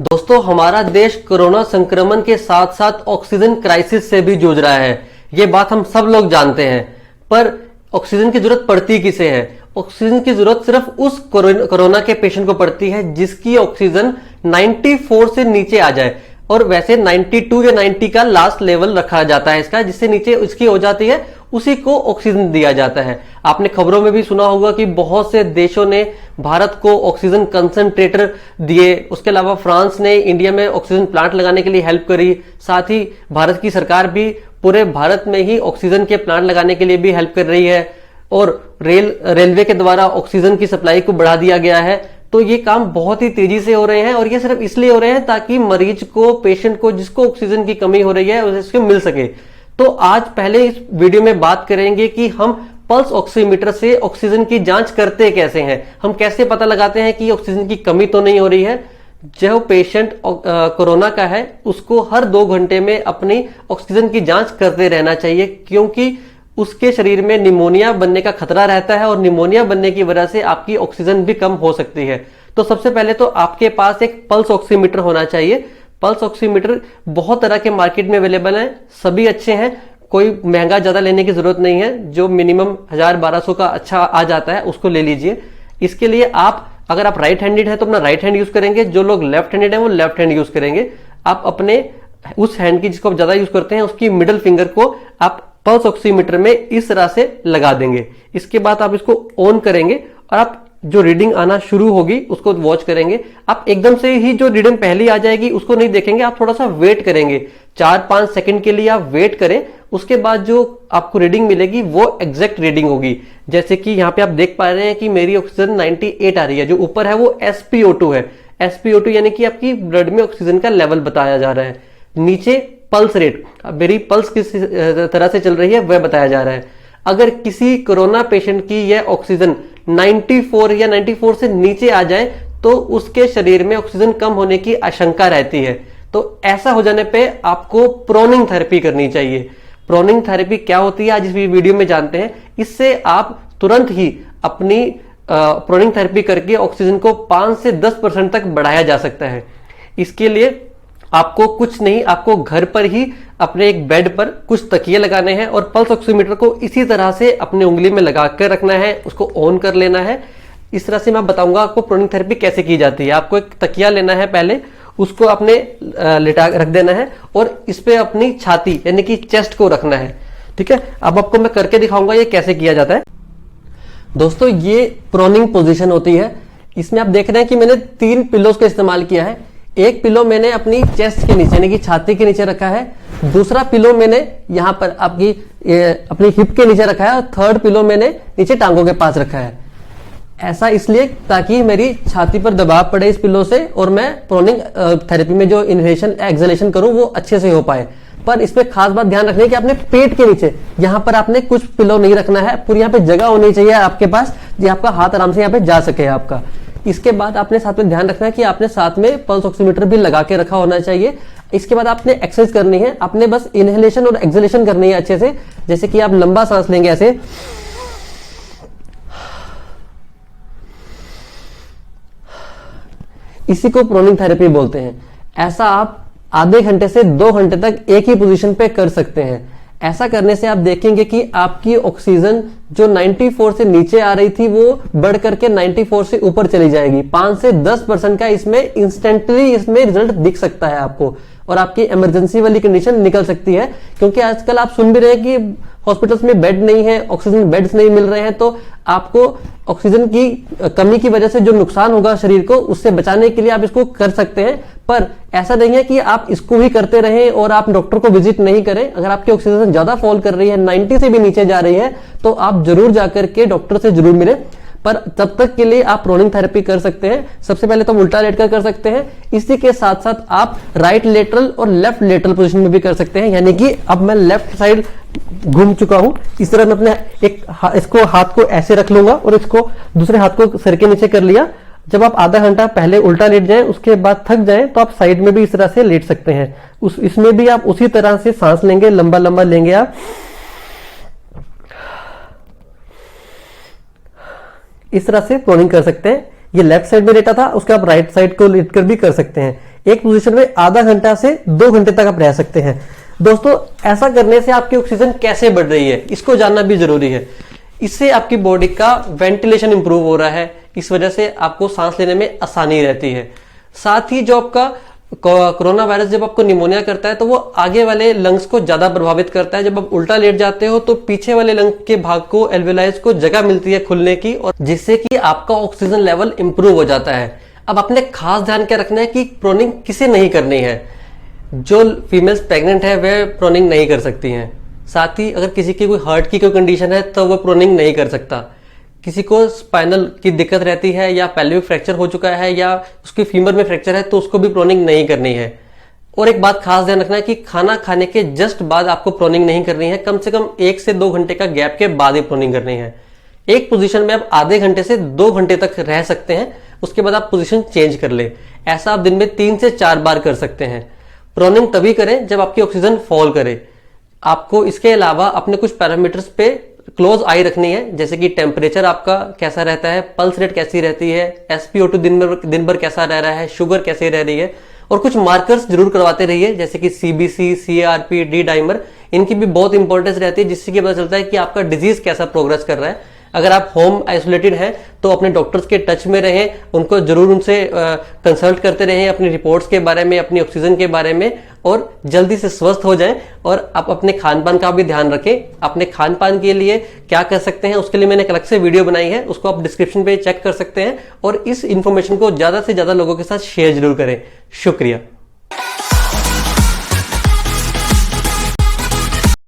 दोस्तों, हमारा देश कोरोना संक्रमण के साथ साथ ऑक्सीजन क्राइसिस से भी जूझ रहा है। ये बात हम सब लोग जानते हैं। पर ऑक्सीजन की जरूरत पड़ती किसे है? ऑक्सीजन की जरूरत सिर्फ उस कोरोना के पेशेंट को पड़ती है जिसकी ऑक्सीजन 94 से नीचे आ जाए। और वैसे 92 या 90 का लास्ट लेवल रखा जाता है इसका, जिससे नीचे उसकी हो जाती है उसी को ऑक्सीजन दिया जाता है। आपने खबरों में भी सुना होगा कि बहुत से देशों ने भारत को ऑक्सीजन कंसंट्रेटर दिए। उसके अलावा फ्रांस ने इंडिया में ऑक्सीजन प्लांट लगाने के लिए हेल्प करी। साथ ही भारत की सरकार भी पूरे भारत में ही ऑक्सीजन के प्लांट लगाने के लिए भी हेल्प कर रही है। और रेलवे के द्वारा ऑक्सीजन की सप्लाई को बढ़ा दिया गया है। तो ये काम बहुत ही तेजी से हो रहे हैं और ये सिर्फ इसलिए हो रहे हैं ताकि मरीज को, पेशेंट को, जिसको ऑक्सीजन की कमी हो रही है उसको मिल सके। तो आज पहले इस वीडियो में बात करेंगे कि हम पल्स ऑक्सीमीटर से ऑक्सीजन की जांच करते कैसे हैं, हम कैसे पता लगाते हैं कि ऑक्सीजन की कमी तो नहीं हो रही है। जो पेशेंट कोरोना का है उसको हर 2 घंटे में अपनी ऑक्सीजन की जांच करते रहना चाहिए, क्योंकि उसके शरीर में निमोनिया बनने का खतरा रहता है और निमोनिया बनने की वजह से आपकी ऑक्सीजन भी कम हो सकती है। तो सबसे पहले तो आपके पास एक पल्स ऑक्सीमीटर होना चाहिए। पल्स ऑक्सीमीटर बहुत तरह के मार्केट में अवेलेबल हैं, सभी अच्छे हैं, कोई महंगा ज्यादा लेने की जरूरत नहीं है। जो मिनिमम 1000-1200 का अच्छा आ जाता है उसको ले लीजिए। इसके लिए अगर आप राइट हैंडेड है तो अपना राइट हैंड यूज करेंगे, जो लोग लेफ्ट हैंडेड है वो लेफ्ट हैंड यूज करेंगे। आप अपने उस हैंड की जिसको आप ज्यादा यूज करते हैं उसकी मिडिल फिंगर को आप पल्स ऑक्सीमीटर में इस तरह से लगा देंगे। इसके बाद आप इसको ऑन करेंगे और आप जो रीडिंग आना शुरू होगी उसको वॉच करेंगे। आप एकदम से ही जो रीडिंग पहली आ जाएगी उसको नहीं देखेंगे, आप थोड़ा सा वेट करेंगे, 4-5 सेकंड के लिए आप वेट करें। उसके बाद जो आपको रीडिंग मिलेगी वो एग्जैक्ट रीडिंग होगी। जैसे कि यहाँ पे आप देख पा रहे हैं कि मेरी ऑक्सीजन 98 आ रही है, जो ऊपर है वो SpO2 है। SpO2 यानी कि आपकी ब्लड में ऑक्सीजन का लेवल बताया जा रहा है। नीचे पल्स रेट, मेरी पल्स किस तरह से चल रही है वह बताया जा रहा है। अगर किसी कोरोना पेशेंट की यह ऑक्सीजन 94 या 94 से नीचे आ जाए तो उसके शरीर में ऑक्सीजन कम होने की आशंका रहती है। तो ऐसा हो जाने पे आपको प्रोनिंग थेरेपी करनी चाहिए। प्रोनिंग थेरेपी क्या होती है आज इस वीडियो में जानते हैं। इससे आप तुरंत ही अपनी प्रोनिंग थेरेपी करके ऑक्सीजन को 5 से 10% तक बढ़ाया जा सकता है। इसके लिए आपको कुछ नहीं, आपको घर पर ही अपने एक बेड पर कुछ तकिए लगाने हैं और पल्स ऑक्सीमीटर को इसी तरह से अपनी उंगली में लगा कर रखना है, उसको ऑन कर लेना है। इस तरह से मैं बताऊंगा आपको प्रोनिंग थेरेपी कैसे की जाती है। आपको एक तकिया लेना है, पहले उसको अपने लिटा रख देना है और इस पे अपनी छाती यानी कि चेस्ट को रखना है। ठीक है, अब आपको मैं करके दिखाऊंगा ये कैसे किया जाता है। दोस्तों, ये प्रोनिंग पोजिशन होती है। इसमें आप देख रहे हैं कि मैंने 3 पिलोज का इस्तेमाल किया है। एक पिलो मैंने अपनी चेस्ट के नीचे यानी कि छाती के नीचे रखा है, दूसरा पिलो मैंने यहां पर आपकी अपनी हिप के नीचे रखा है और थर्ड पिलो मैंने नीचे टांगों के पास रखा है। ऐसा इसलिए ताकि मेरी छाती पर दबाव पड़े इस पिलो से और मैं प्रोनिंग थेरेपी में जो इनहेलेशन एक्सहेलेशन करूं वो अच्छे से हो पाए। पर इसमें खास बात ध्यान रखनी है कि आपने पेट के नीचे यहां पर आपने कुछ पिलो नहीं रखना है, पूरी यहां पे जगह होनी चाहिए आपके पास, ये आपका हाथ आराम से यहां पे जा सके आपका। इसके बाद आपने साथ में ध्यान रखना है कि आपने साथ में पल्स ऑक्सीमीटर भी लगा के रखा होना चाहिए। इसके बाद आपने एक्सरसाइज करनी है, आपने बस इनहेलेशन और एक्सहेलेशन करनी है अच्छे से। जैसे कि आप लंबा सांस लेंगे ऐसे, इसी को प्रोनिंग थेरेपी बोलते हैं। ऐसा आप आधे घंटे से 2 घंटे तक एक ही पोजीशन पे कर सकते हैं। ऐसा करने से आप देखेंगे कि आपकी ऑक्सीजन जो 94 से नीचे आ रही थी वो बढ़ करके 94 से ऊपर चली जाएगी। 5 से 10% का इसमें इंस्टेंटली इसमें रिजल्ट दिख सकता है आपको और आपकी इमरजेंसी वाली कंडीशन निकल सकती है। क्योंकि आजकल आप सुन भी रहे हैं कि हॉस्पिटल्स में बेड नहीं है, ऑक्सीजन बेड्स नहीं मिल रहे हैं, तो आपको ऑक्सीजन की कमी की वजह से जो नुकसान होगा शरीर को उससे बचाने के लिए आप इसको कर सकते हैं। पर ऐसा नहीं है कि आप इसको ही करते रहें और आप डॉक्टर को विजिट नहीं करें। अगर आपकी ऑक्सीजन ज्यादा फॉल कर रही है, 90 से भी नीचे जा रही है, तो आप जरूर जाकर के डॉक्टर से जरूर मिलें। पर तब तक के लिए आप प्रोनिंग थेरेपी कर सकते हैं। सबसे पहले तो उल्टा लेटकर कर सकते हैं, इसी के साथ साथ आप राइट लेटरल और लेफ्ट लेटरल पोजीशन में भी कर सकते हैं। यानी कि अब मैं लेफ्ट साइड घूम चुका हूं, इस तरह मैं अपने इसको हाथ को ऐसे रख लूंगा और इसको दूसरे हाथ को सिर के नीचे कर लिया। जब आप आधा घंटा पहले उल्टा लेट जाएं, उसके बाद थक जाएं, तो आप साइड में भी इस तरह से लेट सकते हैं। इसमें भी आप उसी तरह से सांस लेंगे, लंबा लंबा लेंगे आप। इस तरह से प्रोनिंग कर सकते हैं। ये लेफ्ट साइड में लेटा था, उसके आप राइट साइड को लेट कर भी कर सकते हैं। एक पोजीशन में आधा घंटा से 2 घंटे तक आप रह सकते हैं। दोस्तों, ऐसा करने से आपकी ऑक्सीजन कैसे बढ़ रही है, इसको जानना भी जरूरी है। इससे आपकी बॉडी का वेंटिलेशन इंप्रूव हो रहा है, इस वजह से आपको सांस लेने में आसानी रहती है। साथ ही जो आपका कोरोना वायरस जब आपको निमोनिया करता है तो वो आगे वाले लंग्स को ज्यादा प्रभावित करता है। जब आप उल्टा लेट जाते हो तो पीछे वाले लंग के भाग को, एल्वेलाइज को जगह मिलती है खुलने की, और जिससे कि आपका ऑक्सीजन लेवल इंप्रूव हो जाता है। अब आपने खास ध्यान क्या रखना है कि प्रोनिंग किसे नहीं करनी है। जो फीमेल्स प्रेग्नेंट है वह प्रोनिंग नहीं कर सकती हैं। साथ ही अगर किसी की कोई हार्ट की कोई कंडीशन है तो वह प्रोनिंग नहीं कर सकता। किसी को स्पाइनल की दिक्कत रहती है या पेल्विक फ्रैक्चर हो चुका है या उसकी फीमर में फ्रैक्चर है तो उसको भी प्रोनिंग नहीं करनी है। और एक बात खास ध्यान रखना है कि खाना खाने के जस्ट बाद आपको प्रोनिंग नहीं करनी है, कम से कम 1 से 2 घंटे का गैप के बाद ही प्रोनिंग करनी है। एक पोजीशन में आप आधे घंटे से 2 घंटे तक रह सकते हैं, उसके बाद आप पोजीशन चेंज कर ले। ऐसा आप दिन में 3 से 4 बार कर सकते हैं। प्रोनिंग तभी करें जब आपकी ऑक्सीजन फॉल करे। आपको इसके अलावा अपने कुछ पैरामीटर्स पे क्लोज आई रखनी है, जैसे कि टेम्परेचर आपका कैसा रहता है, पल्स रेट कैसी रहती है, SpO2 दिन भर कैसा रह रहा है, शुगर कैसे रह रही है, और कुछ मार्कर्स जरूर करवाते रहिए जैसे कि CBC, CRP, D डाइमर। इनकी भी बहुत इंपॉर्टेंस रहती है, जिससे कि पता चलता है कि आपका डिजीज कैसा प्रोग्रेस कर रहा है। अगर आप होम आइसोलेटेड हैं तो अपने डॉक्टर्स के टच में रहें, उनको जरूर उनसे कंसल्ट करते रहें अपनी रिपोर्ट्स के बारे में, अपनी ऑक्सीजन के बारे में, और जल्दी से स्वस्थ हो जाएं। और आप अपने खान पान का भी ध्यान रखें। अपने खान पान के लिए क्या कर सकते हैं उसके लिए मैंने एक अलग से वीडियो बनाई है, उसको आप डिस्क्रिप्शन पे चेक कर सकते हैं। और इस इंफॉर्मेशन को ज्यादा से ज्यादा लोगों के साथ शेयर जरूर करें। शुक्रिया।